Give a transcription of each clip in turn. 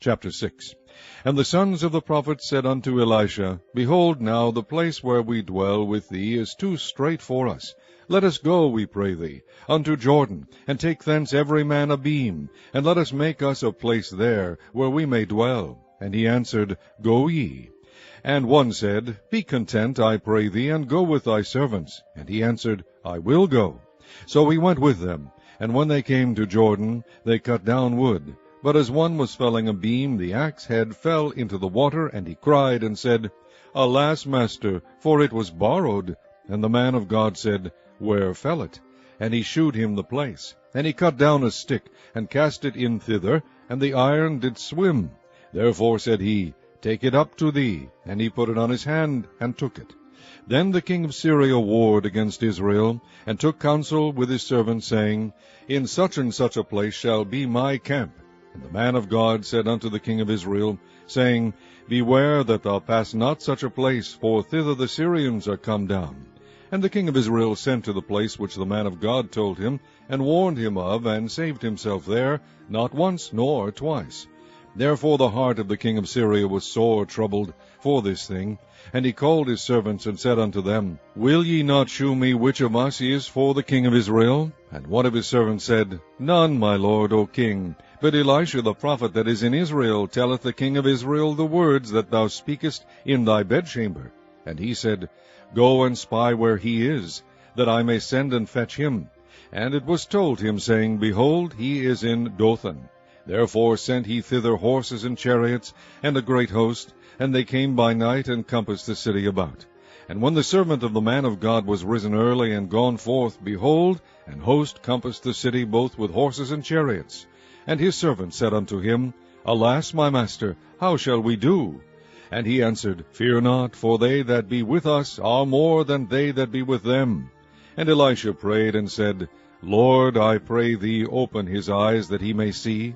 Chapter 6. And the sons of the prophets said unto Elisha, Behold, now the place where we dwell with thee is too strait for us. Let us go, we pray thee, unto Jordan, and take thence every man a beam, and let us make us a place there, where we may dwell. And he answered, Go ye. And one said, Be content, I pray thee, and go with thy servants. And he answered, I will go. So he went with them. And when they came to Jordan, they cut down wood. But as one was felling a beam, the axe head fell into the water, and he cried and said, Alas, master, for it was borrowed. And the man of God said, Where fell it? And he shewed him the place. And he cut down a stick, and cast it in thither, and the iron did swim. Therefore said he, Take it up to thee. And he put it on his hand, and took it. Then the king of Syria warred against Israel, and took counsel with his servants, saying, In such and such a place shall be my camp. And the man of God said unto the king of Israel, saying, Beware that thou pass not such a place, for thither the Syrians are come down. And the king of Israel sent to the place which the man of God told him, and warned him of, and saved himself there, not once nor twice. Therefore the heart of the king of Syria was sore troubled for this thing. And he called his servants, and said unto them, Will ye not shew me which of us is for the king of Israel? And one of his servants said, None, my lord, O king. But Elisha the prophet that is in Israel telleth the king of Israel the words that thou speakest in thy bedchamber. And he said, Go and spy where he is, that I may send and fetch him. And it was told him, saying, Behold, he is in Dothan. Therefore sent he thither horses and chariots, and a great host, and they came by night, and compassed the city about. And when the servant of the man of God was risen early, and gone forth, behold, an host compassed the city both with horses and chariots. And his servant said unto him, Alas, my master, how shall we do? And he answered, Fear not, for they that be with us are more than they that be with them. And Elisha prayed and said, Lord, I pray thee, open his eyes, that he may see.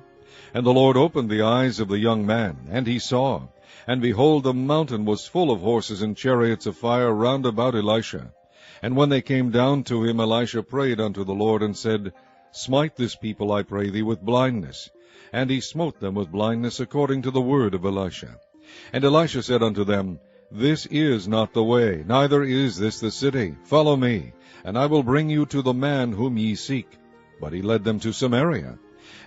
And the Lord opened the eyes of the young man, and he saw. And behold, the mountain was full of horses and chariots of fire round about Elisha. And when they came down to him, Elisha prayed unto the Lord, and said, Smite this people, I pray thee, with blindness. And he smote them with blindness, according to the word of Elisha. And Elisha said unto them, This is not the way, neither is this the city. Follow me, and I will bring you to the man whom ye seek. But he led them to Samaria.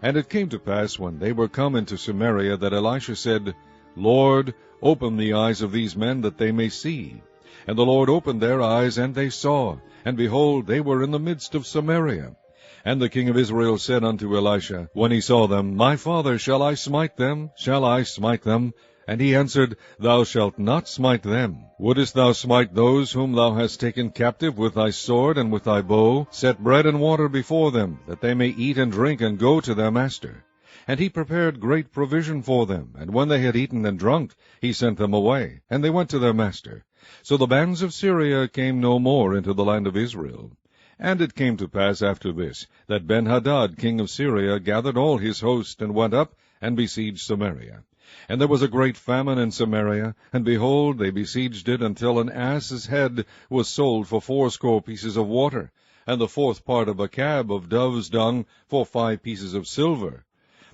And it came to pass, when they were come into Samaria, that Elisha said, Lord, open the eyes of these men, that they may see. And the Lord opened their eyes, and they saw. And behold, they were in the midst of Samaria. And the king of Israel said unto Elisha, when he saw them, My father, shall I smite them? Shall I smite them? And he answered, Thou shalt not smite them. Wouldest thou smite those whom thou hast taken captive with thy sword and with thy bow? Set bread and water before them, that they may eat and drink, and go to their master. And he prepared great provision for them. And when they had eaten and drunk, he sent them away, and they went to their master. So the bands of Syria came no more into the land of Israel. And it came to pass after this, that Ben-Hadad king of Syria gathered all his host, and went up, and besieged Samaria. And there was a great famine in Samaria, and behold, they besieged it, until an ass's head was sold for 80 pieces of water, and the 4th part of a cab of dove's dung for 5 pieces of silver.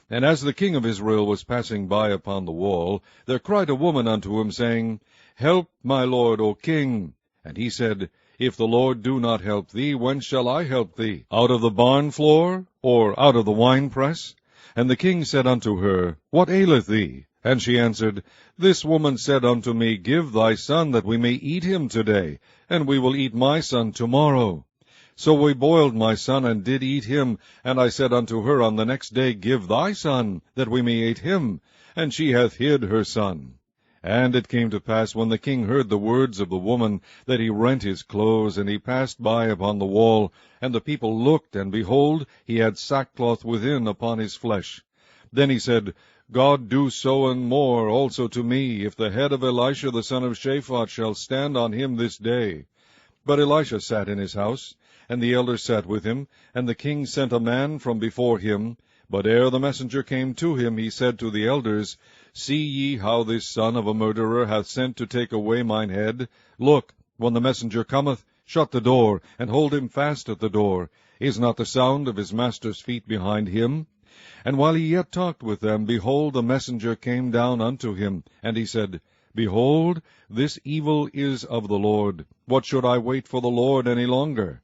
And as the king of Israel was passing by upon the wall, there cried a woman unto him, saying, Help, my lord, O king. And he said, If the Lord do not help thee, whence shall I help thee? Out of the barn floor, or out of the winepress? And the king said unto her, What aileth thee? And she answered, This woman said unto me, Give thy son, that we may eat him today, and we will eat my son tomorrow. So we boiled my son, and did eat him. And I said unto her on the next day, Give thy son, that we may eat him. And she hath hid her son. And it came to pass, when the king heard the words of the woman, that he rent his clothes, and he passed by upon the wall. And the people looked, and behold, he had sackcloth within upon his flesh. Then he said, God do so and more also to me, if the head of Elisha the son of Shaphat shall stand on him this day. But Elisha sat in his house, and the elders sat with him, and the king sent a man from before him. But ere the messenger came to him, he said to the elders, See ye how this son of a murderer hath sent to take away mine head? Look, when the messenger cometh, shut the door, and hold him fast at the door. Is not the sound of his master's feet behind him? And while he yet talked with them, behold, the messenger came down unto him, and he said, Behold, this evil is of the Lord. What should I wait for the Lord any longer?